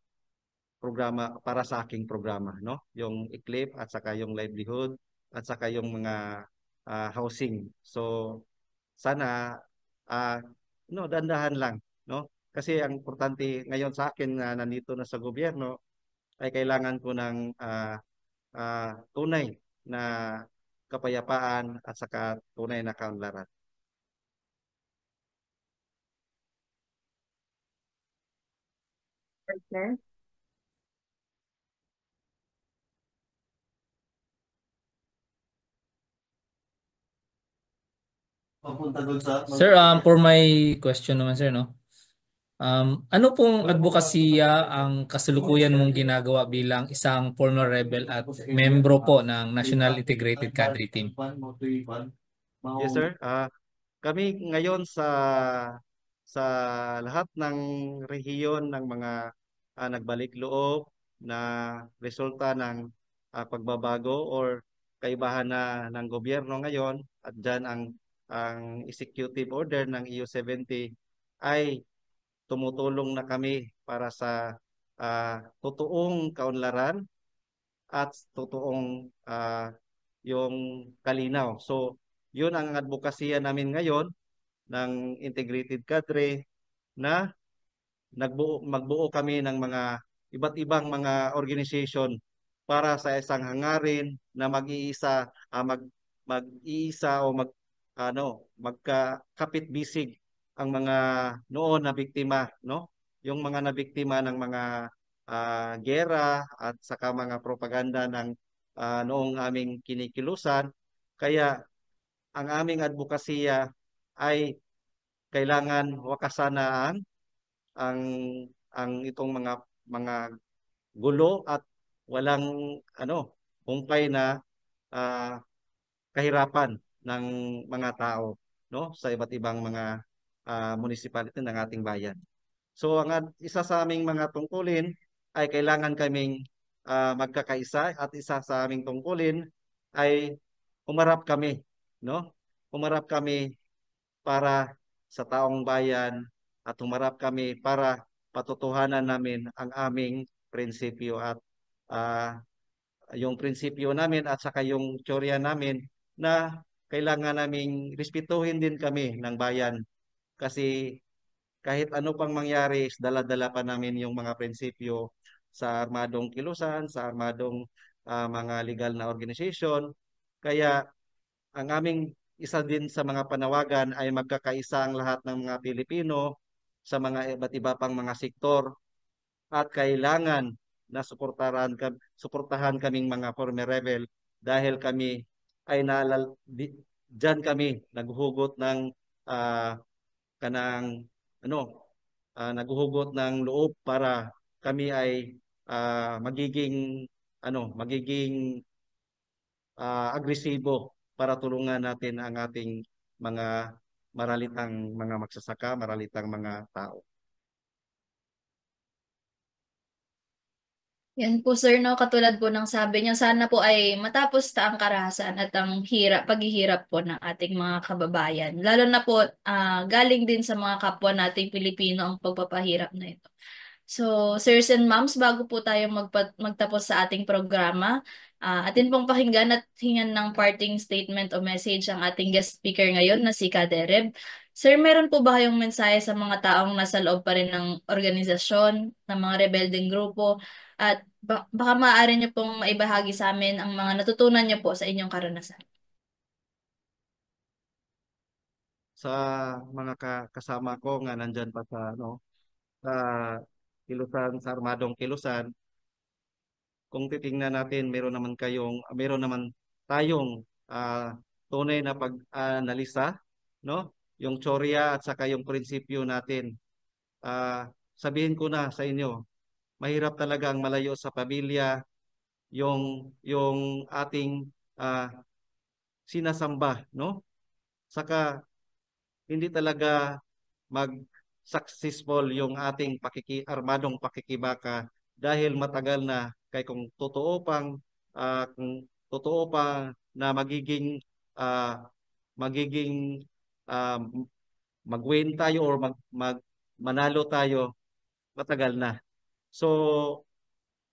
programa para sa aking programa, no? Yung ICLIP at saka yung livelihood at saka yung mga housing. So sana ah no, dandahan lang, no? Kasi ang importante ngayon sa akin na nandito na sa gobyerno ay kailangan ko ng tunay na kapayapaan at saka tunay na kaunlaran. Partner? Sir, for my question naman, sir, no? Ano pong advokasya ang kasalukuyan mong ginagawa bilang isang former rebel at membro po ng National Integrated Cadre Team? Yes sir. Kami ngayon sa lahat ng rehiyon ng mga nagbalik loob na resulta ng pagbabago or kaibahan na ng gobyerno ngayon at dyan ang executive order ng EU-70 ay tumutulong na kami para sa totoong kaunlaran at totoong yung kalinaw. So, yun ang advokasya namin ngayon ng integrated cadre na magbuo kami ng mga iba't ibang mga organization para sa isang hangarin na mag-iisa o magkakapit bisig ang mga noon na biktima, no? yung mga nabiktima ng mga gera at saka mga propaganda ng noong aming kinikilusan. Kaya ang aming advokasya ay kailangan wakasan na ang itong mga gulo at walang humpay na ah, kahirapan ng mga tao, no, sa iba't ibang mga municipality ng ating bayan. So isa sa aming mga tungkulin ay kailangan kaming magkakaisa, at isa sa aming tungkulin ay humarap kami, no? Humarap kami para sa taong bayan, at humarap kami para patutuhanan namin ang aming prinsipyo, at ah, yung prinsipyo namin at saka yung teorya namin na kailangan naming respetuhin din kami ng bayan, kasi kahit ano pang mangyari, dala-dala pa namin yung mga prinsipyo sa armadong kilusan, sa armadong mga legal na organization. Kaya ang aming isa din sa mga panawagan ay magkakaisa ang lahat ng mga Pilipino sa mga iba't iba pang mga sektor, at kailangan na suportahan kaming mga former rebel, dahil kami ay diyan kami naghuhugot ng kanang naghuhugot ng loob para kami ay magiging agresibo para tulungan natin ang ating mga maralitang mga magsasaka, maralitang mga tao. Yan po sir, no, katulad po ng sabi niyo, sana po ay matapos ang karahasan at ang paghihirap po ng ating mga kababayan. Lalo na po galing din sa mga kapwa nating Pilipino ang pagpapahirap na ito. So, sirs and ma'ams, bago po tayo magtapos sa ating programa, atin pong pakinggan at hingan ng parting statement o message ang ating guest speaker ngayon na si Kadereb. Sir, meron po ba kayong mensahe sa mga taong nasa loob pa rin ng organisasyon, ng mga rebelding grupo, at baka maaari niyo pong maibahagi sa amin ang mga natutunan niyo po sa inyong karanasan? Sa mga kasama ko nga nandyan pa sa Kilusan, sa armadong Kilusan, kung titingnan natin, meron naman tayong tunay na pag-analisa, no? Yung teorya at saka yung prinsipyo natin. Sabihin ko na sa inyo, mahirap talaga ang malayo sa pamilya, yung ating sinasamba, no? Saka hindi talaga mag-successful yung ating armadong pakikibaka, dahil matagal na, kung totoo pa na magiging mag-win tayo or manalo tayo, matagal na. So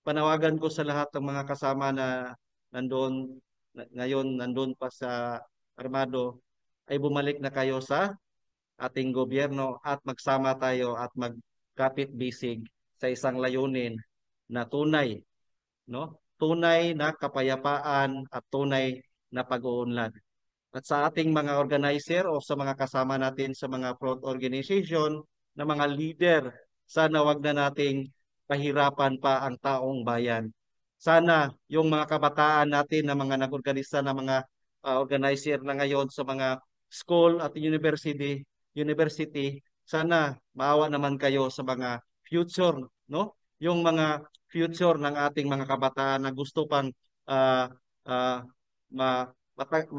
panawagan ko sa lahat ng mga kasama na nandun pa sa armado, ay bumalik na kayo sa ating gobyerno at magsama tayo at magkapit-bisig sa isang layunin na tunay, no? Tunay na kapayapaan at tunay na pag-uunlad. At sa ating mga organizer o sa mga kasama natin sa mga front organization na mga leader, sana wag na nating pahirapan pa ang taong bayan. Sana yung mga kabataan natin na mga nag-organisa na mga organizer na ngayon sa mga school at university, sana maawa naman kayo sa mga future, no? Yung mga future ng ating mga kabataan na gusto pang ah, ah, ma, mata-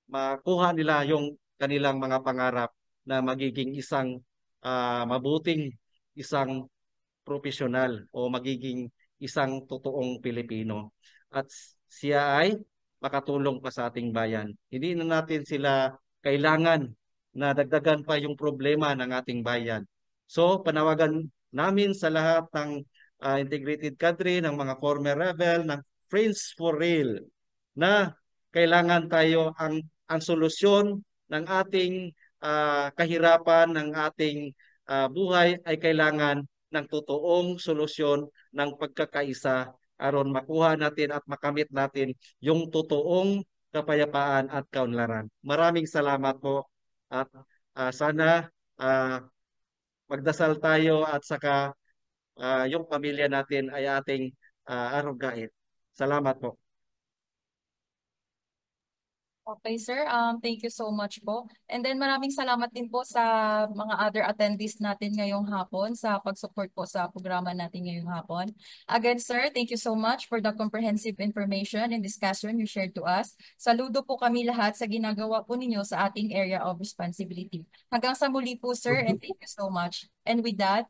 makuha nila yung kanilang mga pangarap na magiging mabuting isang profesional o magiging isang totoong Pilipino. At siya ay makatulong pa sa ating bayan. Hindi na natin sila kailangan na dagdagan pa yung problema ng ating bayan. So, panawagan namin sa lahat ng integrated cadre, ng mga former rebel, ng Friends for Real, na kailangan tayo ang solusyon ng ating kahirapan, ng ating buhay, ay kailangan ng totoong solusyon ng pagkakaisa aron makuha natin at makamit natin yung totoong kapayapaan at kaunlaran. Maraming salamat po, at sana magdasal tayo at saka yung pamilya natin ay ating arugain. Salamat po. Okay, sir. Thank you so much po. And then maraming salamat din po sa mga other attendees natin ngayong hapon sa pag-support po sa programa natin ngayong hapon. Again, sir, thank you so much for the comprehensive information and discussion you shared to us. Saludo po kami lahat sa ginagawa po ninyo sa ating area of responsibility. Hanggang sa muli po, sir, and thank you so much. And with that,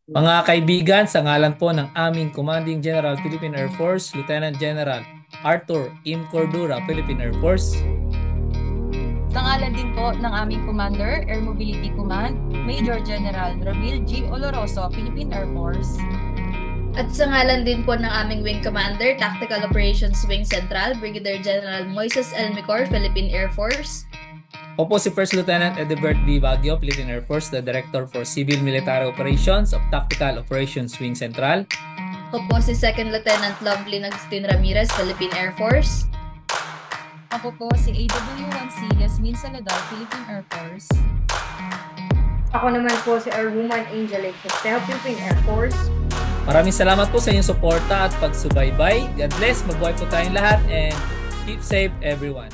Mga kaibigan, sa ngalan po ng aming Commanding General Philippine Air Force, Lieutenant General Arthur M. Cordura, Philippine Air Force. sa ngalan din po ng aming Commander, Air Mobility Command, Major General Ramil G. Oloroso, Philippine Air Force. At sa ngalan din po ng aming Wing Commander, Tactical Operations Wing Central, Brigadier General Moises L. Micor, Philippine Air Force. Ako po si First Lieutenant Edibert B. Baguio, Philippine Air Force, the Director for Civil Military Operations of Tactical Operations Wing Central. Ako po si Second Lieutenant Lovelyn Agustin Ramirez, Philippine Air Force. Ako po si AW1C Yasmin Saladar, Philippine Air Force. Ako naman po si Airwoman Angel Festejo, Philippine Air Force. Maraming salamat po sa inyong suporta at pagsubaybay. God bless, mabuhay po tayong lahat and keep safe everyone.